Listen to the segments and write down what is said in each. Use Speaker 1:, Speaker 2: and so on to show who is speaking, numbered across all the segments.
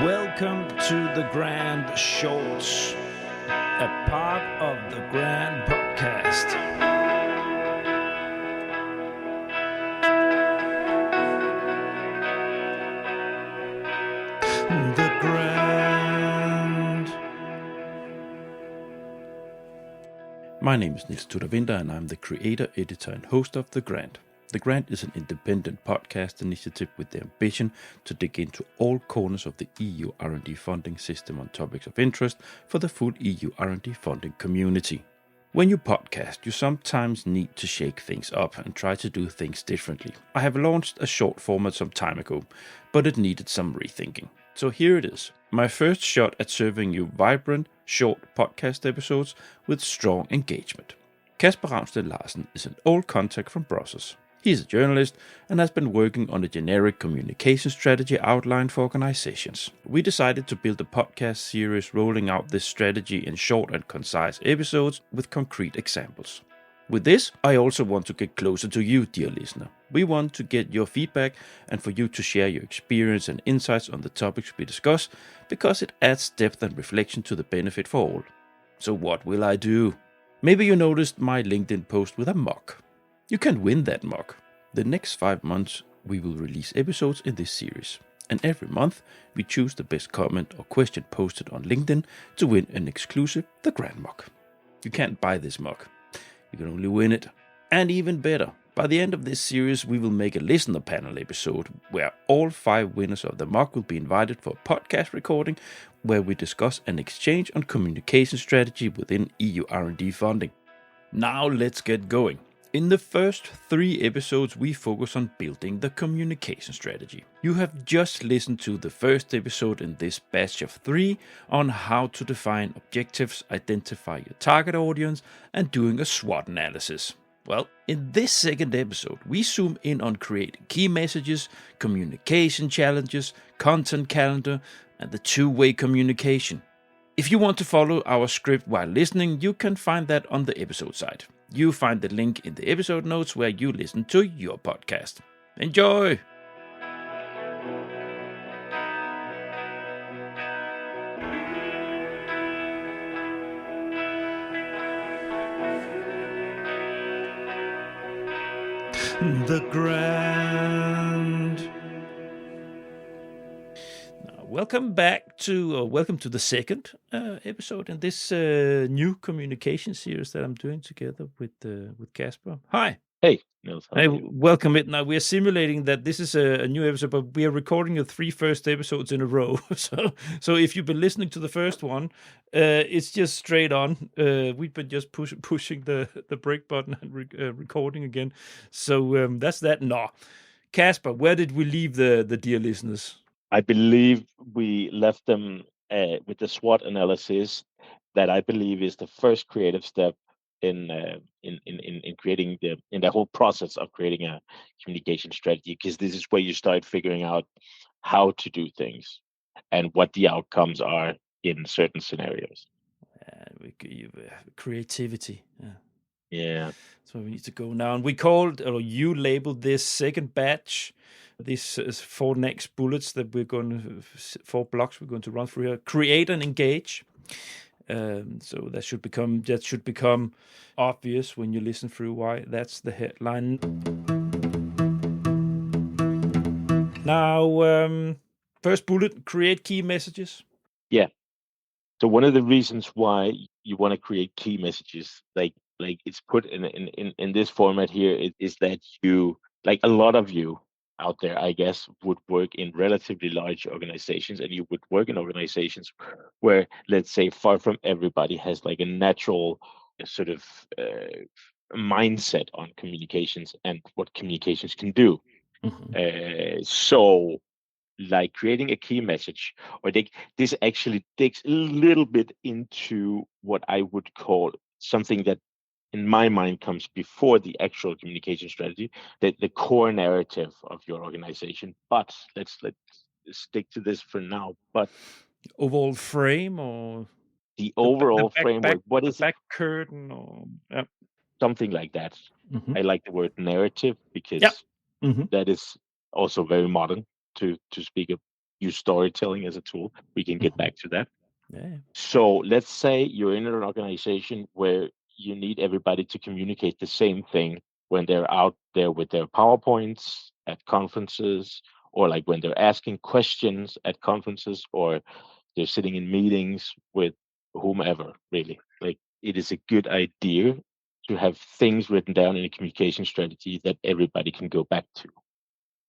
Speaker 1: Welcome to the Grand Shorts, a part of the Grand Podcast. The Grand. My name is Niels Tudor Winter, and I'm the creator, editor, and host of The Grand. The Grand is an independent podcast initiative with the ambition to dig into all corners of the EU R&D funding system on topics of interest for the full EU R&D funding community. When you podcast, you sometimes need to shake things up and try to do things differently. I have launched a short format some time ago, but it needed some rethinking. So here it is, my first shot at serving you vibrant, short podcast episodes with strong engagement. Casper Ravnsted-Larsen is an old contact from Brussels. He is a journalist and has been working on a generic communication strategy outline for organizations. We decided to build a podcast series rolling out this strategy in short and concise episodes with concrete examples. With this, I also want to get closer to you, dear listener. We want to get your feedback and for you to share your experience and insights on the topics we discuss, because it adds depth and reflection to the benefit for all. So what will I do? Maybe you noticed my LinkedIn post with a mug. You can win that mug. The next 5 months, we will release episodes in this series. And every month, we choose the best comment or question posted on LinkedIn to win an exclusive The Grand mug. You can't buy this mug. You can only win it. And even better, by the end of this series, we will make a listener panel episode where all 5 winners of the mug will be invited for a podcast recording where we discuss an exchange on communication strategy within EU R&D funding. Now let's get going. In the first 3 episodes, we focus on building the communication strategy. You have just listened to the first episode in this batch of 3 on how to define objectives, identify your target audience, and doing a SWAT analysis. Well, in this second episode, we zoom in on creating key messages, communication challenges, content calendar, and the two-way communication. If you want to follow our script while listening, you can find that on the episode site. You find the link in the episode notes where you listen to your podcast. Enjoy! The Grand. Welcome to the second episode in this new communication series that I'm doing together with Casper. Hi.
Speaker 2: Hey, Niels.
Speaker 1: Hey, welcome it. Now we are simulating that this is a new episode, but we are recording the 3 first episodes in a row. So if you've been listening to the first one, it's just straight on. We've been just pushing the break button and recording again. So that's that. No, Casper, where did we leave the dear listeners?
Speaker 2: I believe we left them with the SWOT analysis that I believe is the first creative step in creating the whole process of creating a communication strategy, because this is where you start figuring out how to do things and what the outcomes are in certain scenarios.
Speaker 1: Creativity.
Speaker 2: Yeah.
Speaker 1: That's where we need to go now. And we called, or you labeled this second batch, these 4 next bullets that 4 blocks we're going to run through here. Create and engage. So that should become obvious when you listen through why that's the headline. Now, first bullet, create key messages.
Speaker 2: Yeah. So one of the reasons why you want to create key messages, like it's put in this format here, is that you, like a lot of you out there, I guess, would work in relatively large organizations, and you would work in organizations where, let's say, far from everybody has like a natural sort of mindset on communications and what communications can do.
Speaker 1: Mm-hmm.
Speaker 2: So like creating a key message, or this actually digs a little bit into what I would call something that in my mind comes before the actual communication strategy, the core narrative of your organization. But let's stick to this for now. But
Speaker 1: overall frame, or
Speaker 2: the overall framework, what is
Speaker 1: back curtain, or
Speaker 2: something like that.
Speaker 1: Mm-hmm.
Speaker 2: I like the word narrative because that is also very modern to speak use storytelling as a tool. We can get back to that.
Speaker 1: Yeah.
Speaker 2: So let's say you're in an organization where you need everybody to communicate the same thing when they're out there with their PowerPoints at conferences, or like when they're asking questions at conferences, or they're sitting in meetings with whomever, really. Like, it is a good idea to have things written down in a communication strategy that everybody can go back to.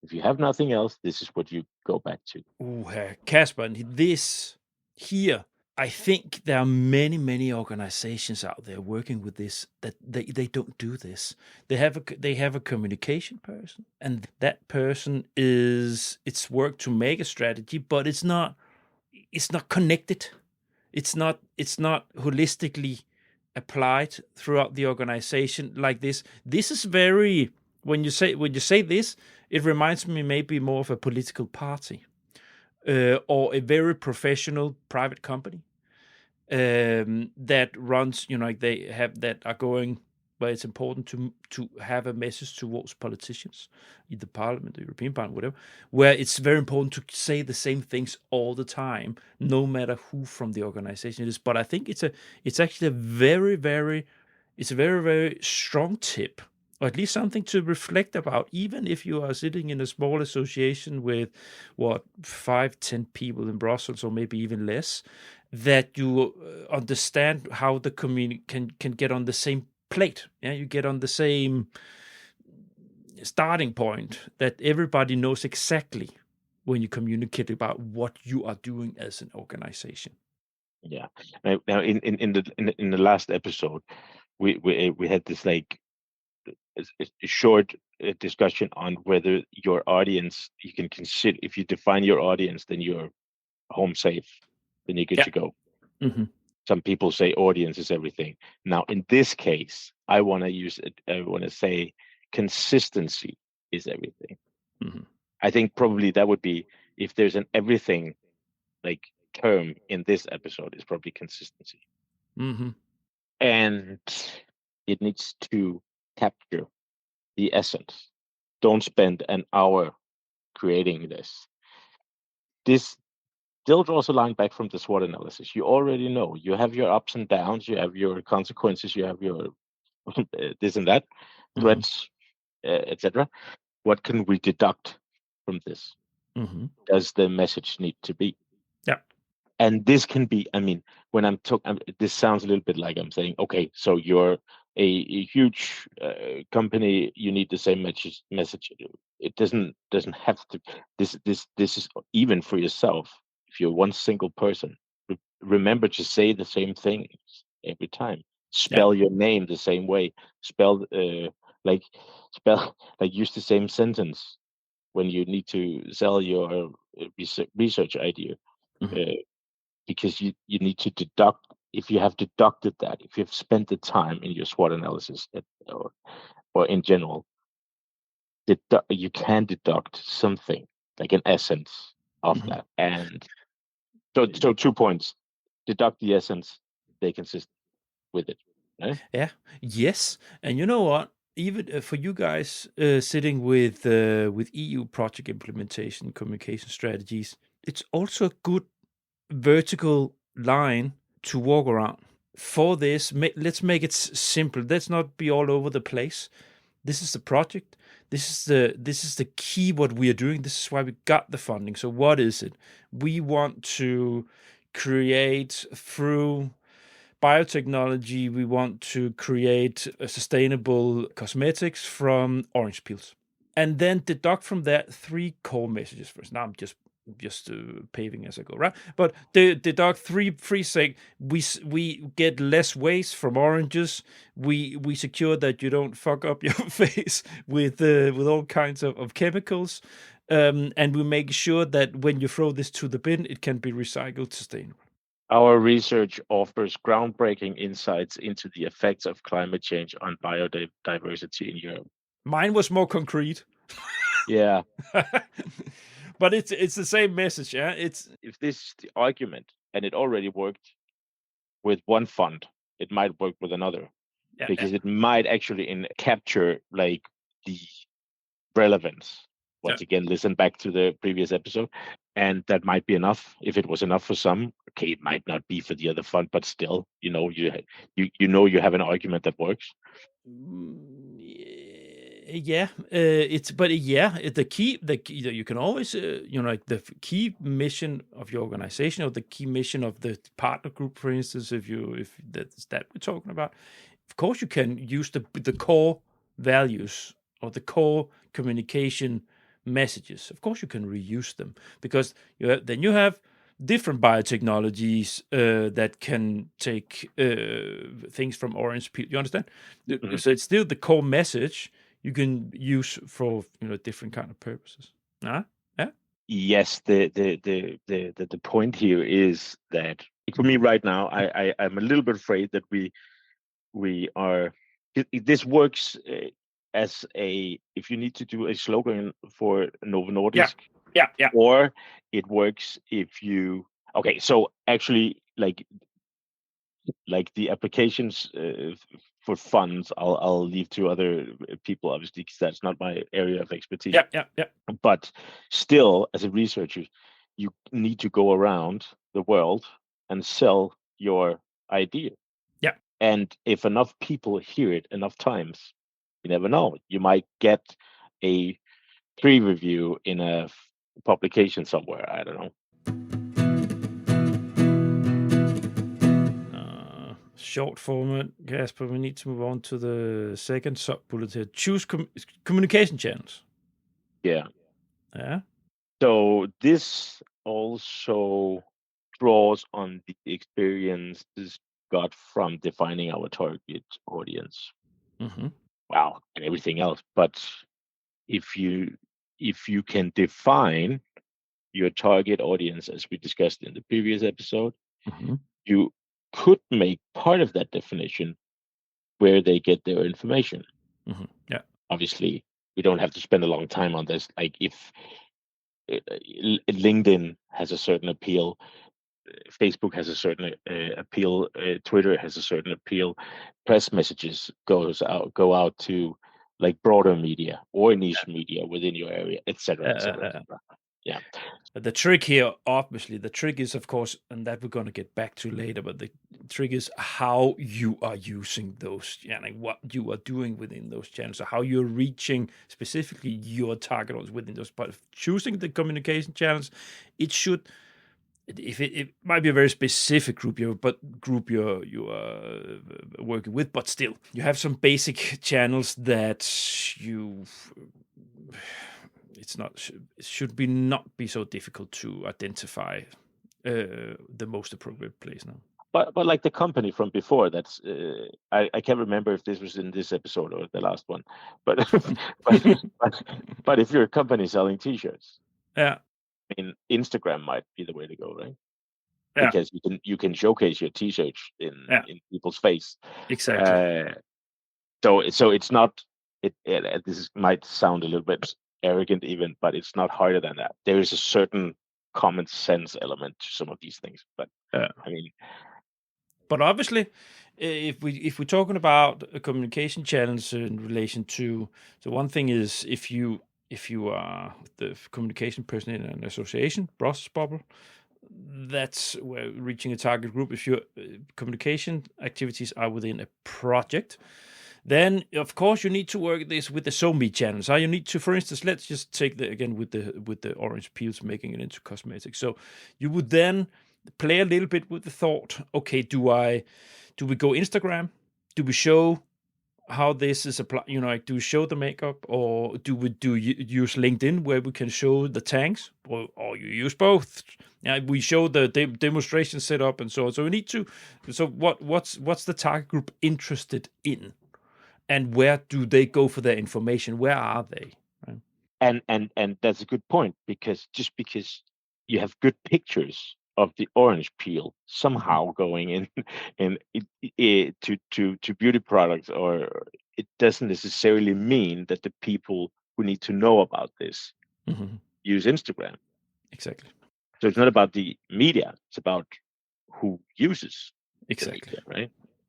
Speaker 2: If you have nothing else, this is what you go back to.
Speaker 1: Casper, this here, I think there are many organizations out there working with this that they don't do this. They have a communication person, and that person it's work to make a strategy, but it's not connected. It's not holistically applied throughout the organization like this. This is very, when you say this, it reminds me maybe more of a political party or a very professional private company that runs, like they have that are going where it's important to have a message towards politicians, either Parliament, the European Parliament, whatever, where it's very important to say the same things all the time, no matter who from the organization it is. But I think it's actually a very, very strong tip, or at least something to reflect about, even if you are sitting in a small association with 5-10 people in Brussels, or maybe even less, that you understand how the community can get on the same plate. Yeah, you get on the same starting point, that everybody knows exactly when you communicate about what you are doing as an organization.
Speaker 2: Yeah. Now in the last episode, we had this like a short discussion on whether your audience, you can consider, if you define your audience, then you're home safe, then you're good to go.
Speaker 1: Mm-hmm.
Speaker 2: Some people say audience is everything. Now, in this case, I want to say consistency is everything.
Speaker 1: Mm-hmm.
Speaker 2: I think probably that would be, if there's an everything like term in this episode, is probably consistency.
Speaker 1: Mm-hmm.
Speaker 2: And it needs to capture the essence. Don't spend an hour creating this. This still draws a line back from the SWOT analysis. You already know. You have your ups and downs. You have your consequences. You have your this and that, threats, etc. What can we deduct from this?
Speaker 1: Mm-hmm.
Speaker 2: Does the message need to be?
Speaker 1: Yeah.
Speaker 2: And this can be, I mean, when I'm talking, this sounds a little bit like I'm saying, okay, so you're a huge company, you need the same message. It doesn't have to. This is even for yourself. If you're one single person, remember to say the same thing every time. Spell your name the same way. Spell like use the same sentence when you need to sell your research idea.
Speaker 1: Mm-hmm.
Speaker 2: Because you need to deduct, if you have deducted that, if you've spent the time in your SWOT analysis or in general, you can deduct something like an essence of
Speaker 1: Mm-hmm.
Speaker 2: that. And so 2 points: deduct the essence, stay consistent with it. Right?
Speaker 1: Yeah. Yes. And you know what? Even for you guys sitting with EU project implementation communication strategies, it's also a good vertical line to walk around. For this, let's make it simple. Let's not be all over the place. This is the project. This is the key what we are doing. This is why we got the funding. So what is it? We want to create through biotechnology. We want to create a sustainable cosmetics from orange peels, and then deduct from that 3 core messages first. Now I'm just paving as I go, right? But deduct three say we get less waste from oranges. We secure that you don't fuck up your face with all kinds of chemicals, and we make sure that when you throw this to the bin, it can be recycled sustainable.
Speaker 2: Our research offers groundbreaking insights into the effects of climate change on biodiversity in Europe.
Speaker 1: Mine was more concrete.
Speaker 2: Yeah.
Speaker 1: But it's the same message, yeah. It's,
Speaker 2: if this is the argument and it already worked with one fund, it might work with another, because it might actually capture like the relevance. Once again, listen back to the previous episode, and that might be enough. If it was enough for some, okay, it might not be for the other fund, but still, you you have an argument that works.
Speaker 1: Yeah, the key, you can always, like the key mission of your organization or the key mission of the partner group, for instance, if that's that we're talking about, of course you can use the core values or the core communication messages. Of course you can reuse them, because then you have different biotechnologies that can take things from orange peel. You understand?
Speaker 2: Mm-hmm.
Speaker 1: So it's still the core message you can use for different kind of purposes. Yeah.
Speaker 2: Yes, the point here is that for me right now, I'm a little bit afraid that we are. This works as if you need to do a slogan for Novo Nordisk.
Speaker 1: Yeah.
Speaker 2: Or it works if you. Okay, so actually, like the applications for funds, I'll leave to other people, obviously, because that's not my area of expertise.
Speaker 1: Yeah.
Speaker 2: But still, as a researcher, you need to go around the world and sell your idea.
Speaker 1: Yeah.
Speaker 2: And if enough people hear it enough times, you never know. You might get a pre-review in a publication somewhere. I don't know.
Speaker 1: Short format, Casper. We need to move on to the second sub-bullet here. Choose communication channels.
Speaker 2: Yeah.
Speaker 1: Yeah.
Speaker 2: So this also draws on the experiences got from defining our target audience.
Speaker 1: Mm-hmm.
Speaker 2: Wow, and everything else. But if you can define your target audience, as we discussed in the previous episode,
Speaker 1: Mm-hmm.
Speaker 2: you could make part of that definition where they get their information.
Speaker 1: Mm-hmm. Yeah.
Speaker 2: Obviously, we don't have to spend a long time on this. Like if LinkedIn has a certain appeal, Facebook has a certain appeal, Twitter has a certain appeal, press messages go out to like broader media or niche media within your area, etc., etc. Yeah.
Speaker 1: The trick here, obviously, is, of course, and that we're going to get back to later, but the trick is how you are using those channels, what you are doing within those channels, so how you're reaching specifically your target audience within those. But choosing the communication channels, it should, if it might be a very specific group you are working with, but still, you have some basic channels that you. It should not be so difficult to identify the most appropriate place now.
Speaker 2: But like the company from before, that's I can't remember if this was in this episode or the last one, but but if you're a company selling T-shirts,
Speaker 1: yeah,
Speaker 2: I mean Instagram might be the way to go, right?
Speaker 1: Yeah.
Speaker 2: Because you can showcase your T-shirts in people's face.
Speaker 1: Exactly.
Speaker 2: So it's not might sound a little bit arrogant even, but it's not harder than that. There is a certain common sense element to some of these things, but I mean,
Speaker 1: but obviously, if we're talking about communication channels in relation to, so one thing is if you are the communication person in an association, Bros bubble, that's where reaching a target group. If your communication activities are within a project, then of course you need to work this with the SoMe channels. You need to, for instance, let's just take with the orange peels, making it into cosmetics. So you would then play a little bit with the thought, okay, do we go Instagram? Do we show how this is applied? Like, do we show the makeup, or do we use LinkedIn where we can show the tanks, or you use both? We show the demonstration setup and so on. So we need to. So what's the target group interested in, and where do they go for their information? Where are they? Right?
Speaker 2: And that's a good point, because just because you have good pictures of the orange peel somehow going to beauty products, or it doesn't necessarily mean that the people who need to know about this use Instagram.
Speaker 1: Exactly.
Speaker 2: So it's not about the media; it's about who uses
Speaker 1: exactly
Speaker 2: the media, right?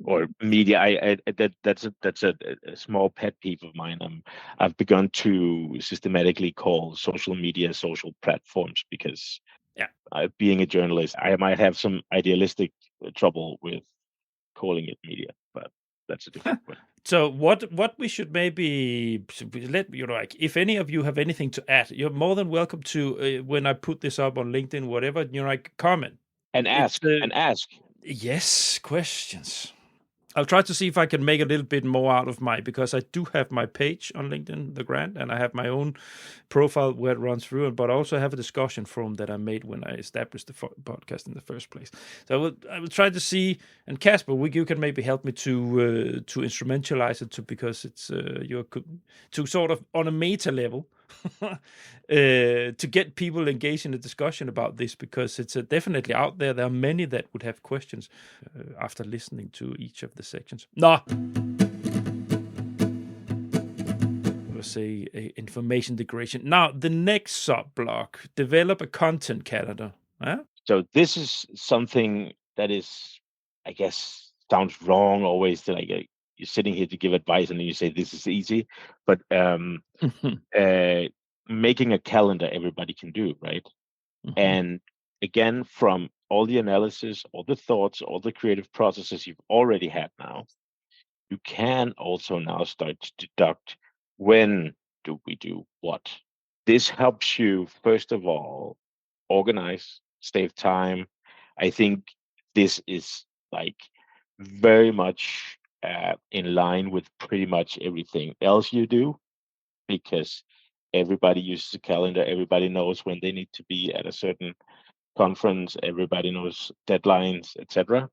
Speaker 2: or media. That's a small pet peeve of mine. I've begun to systematically call social media social platforms because
Speaker 1: Yeah.
Speaker 2: being a journalist, I might have some idealistic trouble with calling it media, but that's a different point.
Speaker 1: So what we should maybe let like, if any of you have anything to add, you're more than welcome to, when I put this up on LinkedIn, whatever, like, comment.
Speaker 2: And
Speaker 1: It's
Speaker 2: ask.
Speaker 1: yes, questions. I'll try to see if I can make a little bit more out of because I do have my page on LinkedIn, The Grant, and I have my own profile where it runs through, but I also have a discussion forum that I made when I established the podcast in the first place. So I will try to see, and Casper, you can maybe help me to instrumentalize it because it's to sort of on a meta level. To get people engaged in a discussion about this, because it's definitely out there. There are many that would have questions after listening to each of the sections. No, let's say information degradation. Now, the next sub block: develop a content calendar. Huh?
Speaker 2: So this is something that is, I guess, sounds wrong always to you're sitting here to give advice and then you say this is easy, but making a calendar everybody can do, right? And again, from all the analysis, all the thoughts, all the creative processes you've already had now, you can also now start to deduct when do we do what. This helps you, first of all, organize, save time. I think this is like very much in line with pretty much everything else you do, because everybody uses a calendar. Everybody knows when they need to be at a certain conference. Everybody knows deadlines, etc.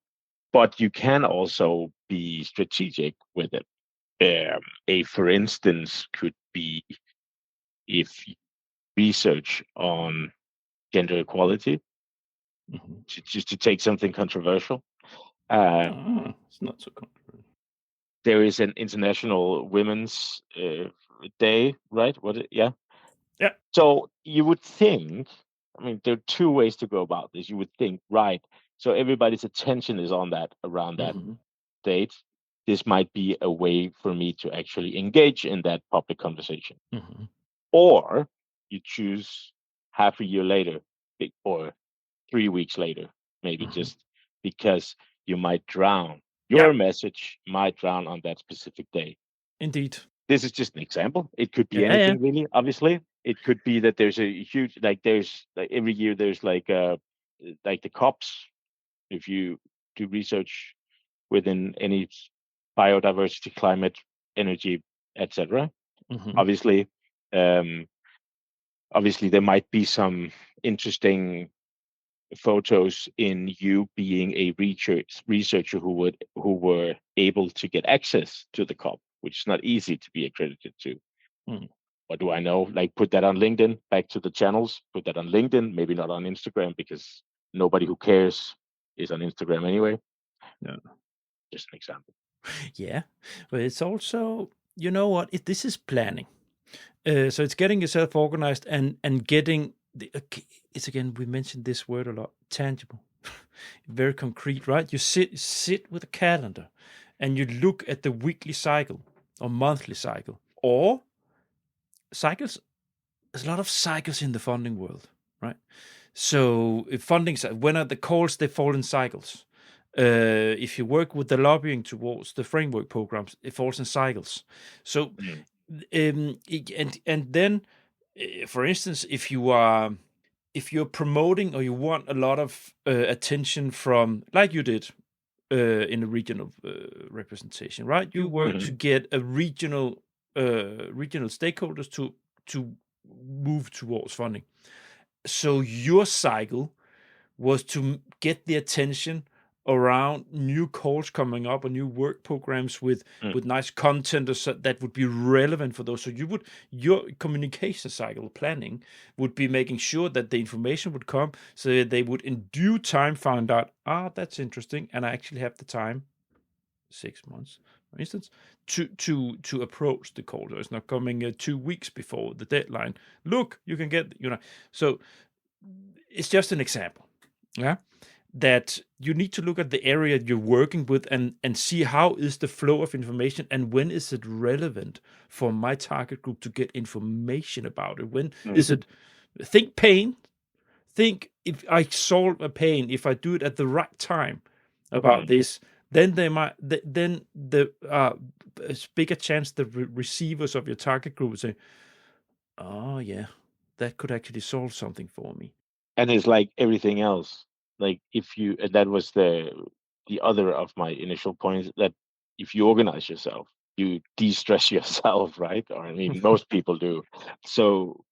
Speaker 2: But you can also be strategic with it. For instance, could be if you research on gender equality, just to take something controversial.
Speaker 1: It's not so controversial.
Speaker 2: There is an International Women's Day, right? Yeah. So you would think, I mean, there are two ways to go about this. You would think, right, so everybody's attention is on that around that date. This might be a way for me to actually engage in that public conversation. Or you choose half a year later or 3 weeks later, maybe just because you might drown. Your message might drown on that specific day.
Speaker 1: Indeed.
Speaker 2: This is just an example. It could be anything, really, obviously. It could be that there's a huge, there's every year there's the COPs. If you do research within any biodiversity, climate, energy, etc. Obviously, there might be some interesting photos in you being a researcher who were able to get access to the COP, which is not easy to be accredited to. What do I know? Put that on LinkedIn, back to the channels, put that on LinkedIn, maybe not on Instagram, because nobody who cares is on Instagram anyway.
Speaker 1: Yeah.
Speaker 2: Just an example.
Speaker 1: Yeah, but it's also, you know what, this is planning. So it's getting yourself organized and getting it's, again, we mentioned this word a lot, tangible, very concrete, right? You sit with a calendar and you look at the weekly cycle or monthly cycle or cycles. There's a lot of cycles in the funding world, right? So if funding, when are the calls, they fall in cycles. If you work with the lobbying towards the framework programs, it falls in cycles. So, and then, for instance, if you're promoting or you want a lot of attention from, like you did in a regional representation, right? You work to get a regional stakeholders to move towards funding. So your cycle was to get the attention around new calls coming up or new work programs with nice content that would be relevant for those. So your communication cycle planning would be making sure that the information would come so that they would in due time find out, that's interesting, and I actually have the time, 6 months, for instance, to approach the call. So it's not coming 2 weeks before the deadline. Look, you can get, so it's just an example. Yeah. that you need to look at the area you're working with and see how is the flow of information and when is it relevant for my target group to get information about it. When is it, think pain, think if I solve a pain, if I do it at the right time about this, then they might, then the bigger chance the receivers of your target group will say, oh yeah, that could actually solve something for me.
Speaker 2: And it's like everything else. Like if you, and that was the other of my initial points, that if you organize yourself, you de-stress yourself, right? Or I mean, most people do. So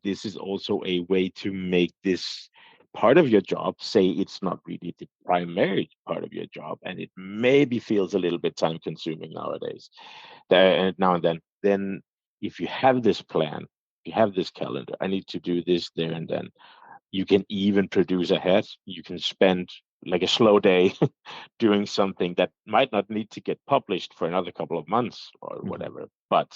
Speaker 2: this is also a way to make this part of your job, say it's not really the primary part of your job, and it maybe feels a little bit time consuming nowadays. Now and then if you have this plan, you have this calendar, I need to do this there and then, you can even produce ahead. You can spend like a slow day doing something that might not need to get published for another couple of months or whatever. But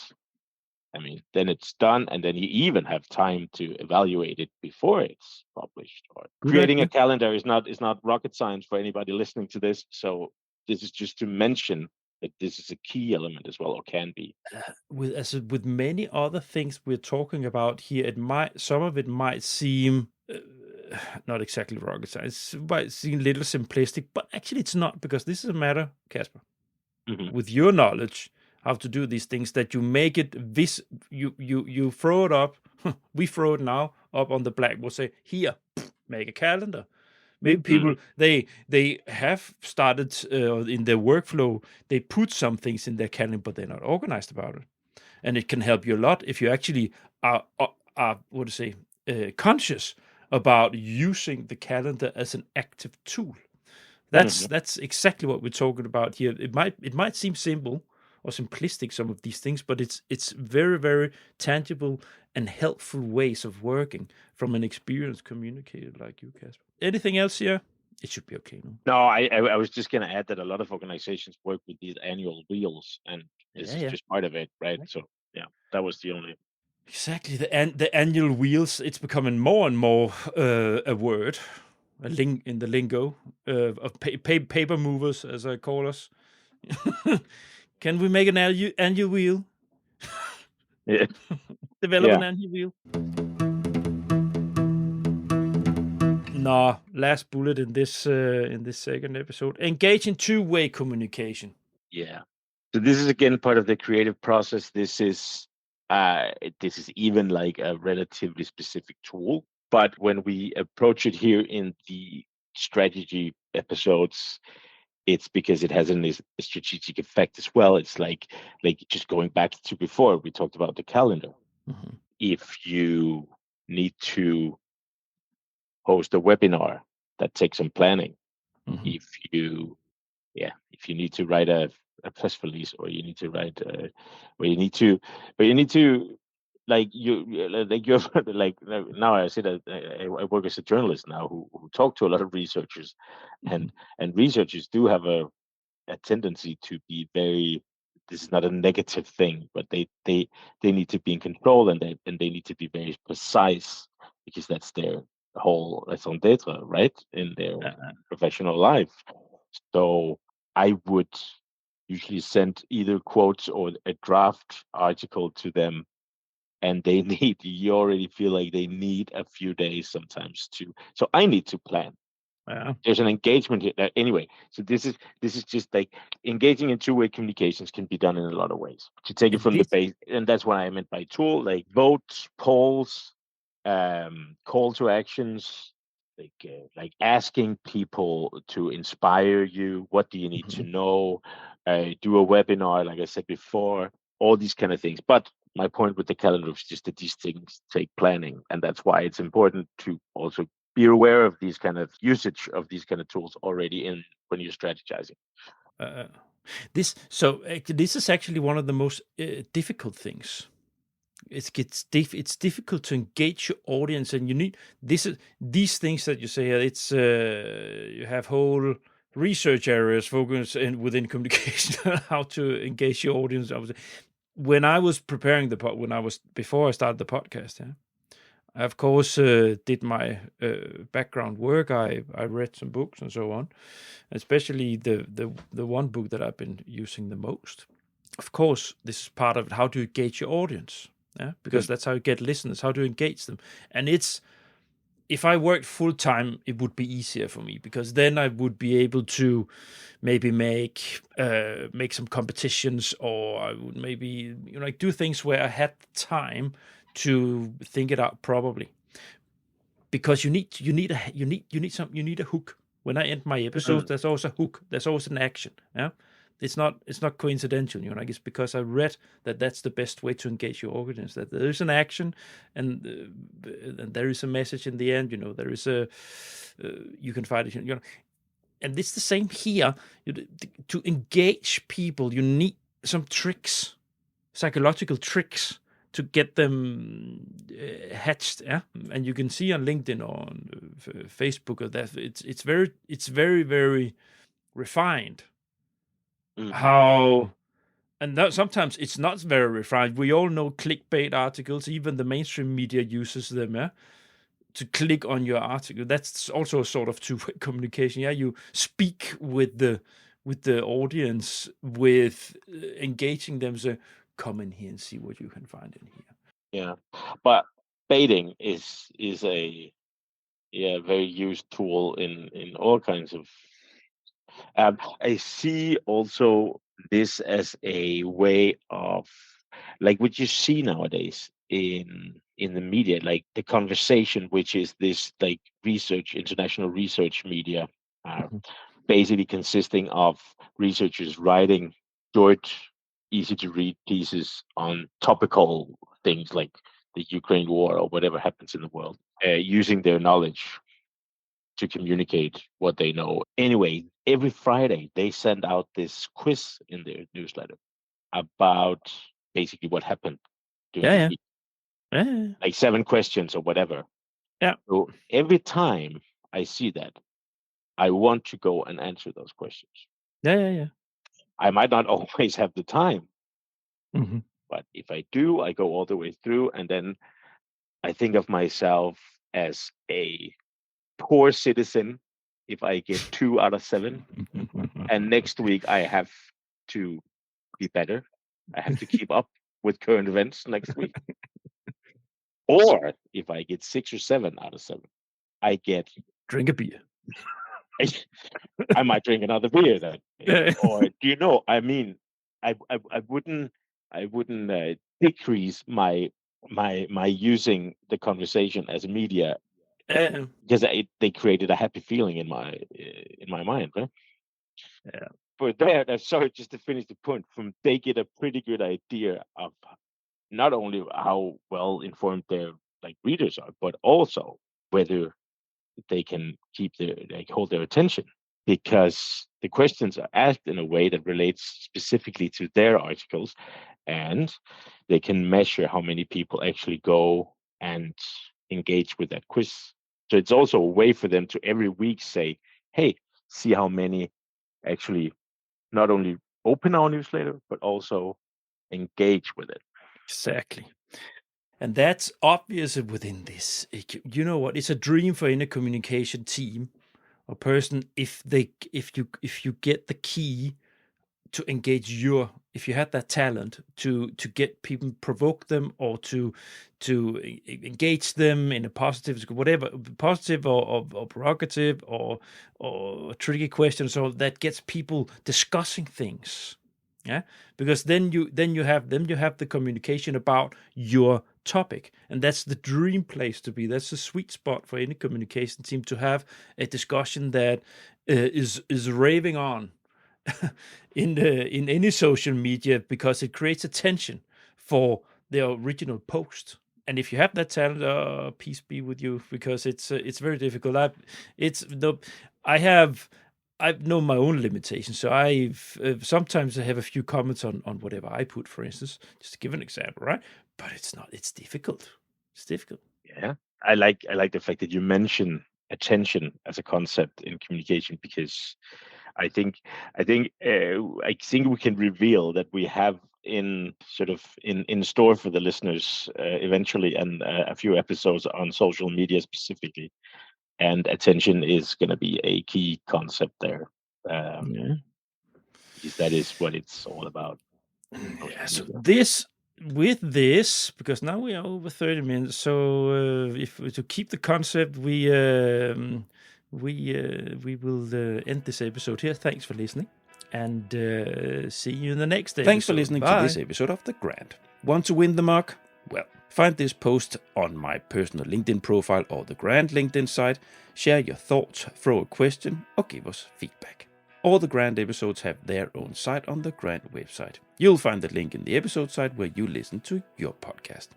Speaker 2: I mean, then it's done, and then you even have time to evaluate it before it's published. Or creating a calendar is not rocket science for anybody listening to this. So this is just to mention that this is a key element as well, or can be.
Speaker 1: With many other things we're talking about here, some of it might seem not exactly rocket science. It might seem a little simplistic, but actually it's not, because this is a matter, Casper, with your knowledge how to do these things, that you make it you throw it up. We throw it now up on the blackboard, say, here, make a calendar. Maybe people, they have started in their workflow, they put some things in their calendar, but they're not organized about it. And it can help you a lot if you actually are conscious about using the calendar as an active tool. That's exactly what we're talking about here. It might seem simple or simplistic, some of these things, but it's very, very tangible and helpful ways of working from an experienced communicator like you, Casper. Anything else here? It should be okay.
Speaker 2: No, I was just going to add that a lot of organizations work with these annual wheels, and this is just part of it, right? So yeah, that was the only.
Speaker 1: Exactly, the annual wheels. It's becoming more and more a word, a link in the lingo of paper movers, as I call us. Can we make an annual wheel?
Speaker 2: Yeah.
Speaker 1: Develop an annual wheel. No, last bullet in this second episode. Engage in two-way communication.
Speaker 2: Yeah. So this is again part of the creative process. This is even like a relatively specific tool, but when we approach it here in the strategy episodes, it's because it has a strategic effect as well. It's like just going back to before we talked about the calendar. If you need to host a webinar, that takes some planning. If you need to write a press release, or you need to write now I say that I work as a journalist now who talk to a lot of researchers, and researchers do have a tendency to be very, this is not a negative thing, but they need to be in control, and they need to be very precise, because that's their whole raison d'etre, right, in their professional life. So I would usually send either quotes or a draft article to them, and they you already feel like they need a few days sometimes so I need to plan. There's an engagement here. Anyway, so this is just like engaging in two-way communications can be done in a lot of ways. To take it from the base, and that's what I meant by tool, like votes, polls, call to actions, like asking people to inspire you. What do you need to know? Do a webinar, like I said before, all these kind of things. But my point with the calendar is just that these things take planning, and that's why it's important to also be aware of these kind of usage of these kind of tools already in when you're strategizing.
Speaker 1: This is actually one of the most difficult things. It's difficult to engage your audience, and you need these things that you say. It's you have whole research areas focused within communication on how to engage your audience. When I was preparing before I started the podcast, I of course did my background work. I read some books and so on, especially the one book that I've been using the most. Of course, this is part of it. How do you engage your audience? Yeah, because that's how you get listeners. How do you engage them? And it's, if I worked full time, it would be easier for me, because then I would be able to maybe make some competitions, or I would maybe like do things where I had time to think it out properly. Because you need a hook. When I end my episodes, there's always a hook. There's always an action. Yeah, it's not coincidental. Like it's because I read that that's the best way to engage your audience. That there is an action, and there is a message in the end. There is a you can find it. And it's the same here. To engage people, you need some tricks, psychological tricks, to get them hatched. Yeah, and you can see on LinkedIn or on Facebook or that it's very, very refined. How, and that sometimes it's not very refined. We all know clickbait articles. Even the mainstream media uses them. Yeah, to click on your article. That's also a sort of two-way communication. Yeah, you speak with the audience, with engaging them. So come in here and see what you can find in here.
Speaker 2: Yeah, but baiting is a very used tool in all kinds of. I see also this as a way of, like what you see nowadays in the media, like the conversation, which is this like international research media, basically consisting of researchers writing short, easy to read pieces on topical things like the Ukraine war or whatever happens in the world, using their knowledge to communicate what they know. Anyway, every Friday they send out this quiz in their newsletter about basically what happened during the week, like 7 questions or whatever.
Speaker 1: Yeah.
Speaker 2: So every time I see that, I want to go and answer those questions.
Speaker 1: Yeah.
Speaker 2: I might not always have the time,
Speaker 1: Mm-hmm.
Speaker 2: but if I do, I go all the way through, and then I think of myself as a poor citizen if I get 2 out of 7. And next week I have to be better. I have to keep up with current events next week. Or if I get 6 or 7 out of 7, I get
Speaker 1: drink a beer.
Speaker 2: I might drink another beer then. Or do you know? I mean, I wouldn't decrease my using the conversation as a media because they created a happy feeling in my mind, right?
Speaker 1: Yeah.
Speaker 2: But there, sorry, just to finish the point, they get a pretty good idea of not only how well informed their like readers are, but also whether they can hold their attention, because the questions are asked in a way that relates specifically to their articles, and they can measure how many people actually go and engage with that quiz. So it's also a way for them to every week say, hey, see how many actually not only open our newsletter, but also engage with it.
Speaker 1: Exactly. And that's obvious within this. You know what? It's a dream for any communication team or person if you get the key to engage if you had that talent to get people, provoke them, or to engage them in a positive, whatever, positive or provocative or tricky question, so that gets people discussing things. Yeah, because then you have the communication about your topic, and that's the dream place to be. That's the sweet spot for any communication team, to have a discussion that is raving on in any social media, because it creates attention for the original post. And if you have that talent, peace be with you, because it's very difficult. I know my own limitations, so sometimes I have a few comments on whatever I put, for instance, just to give an example, right? But it's difficult. It's difficult.
Speaker 2: Yeah, I like the fact that you mention attention as a concept in communication, because I think we can reveal that we have in sort of in store for the listeners eventually, and a few episodes on social media specifically. And attention is going to be a key concept there. Because that is what it's all about.
Speaker 1: Yeah, so because now we are over 30 minutes, so if to keep the concept, we will end this episode here. Thanks for listening, and see you in the next episode.
Speaker 3: Thanks for listening to this episode of The Grant. Want to win the mug? Well, find this post on my personal LinkedIn profile or the Grant LinkedIn site. Share your thoughts, throw a question, or give us feedback. All the Grant episodes have their own site on the Grant website. You'll find the link in the episode site where you listen to your podcast.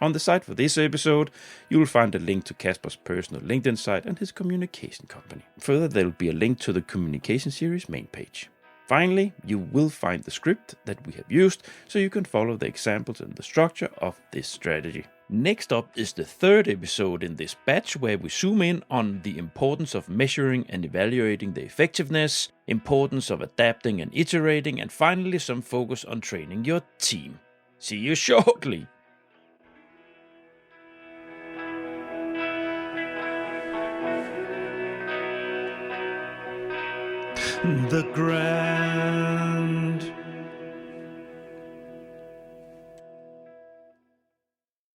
Speaker 3: On the site for this episode, you'll find a link to Casper's personal LinkedIn site and his communication company. Further, there'll be a link to the communication series main page. Finally, you will find the script that we have used, so you can follow the examples and the structure of this strategy. Next up is the third episode in this batch, where we zoom in on the importance of measuring and evaluating the effectiveness, importance of adapting and iterating, and finally some focus on training your team. See you shortly! The Grant.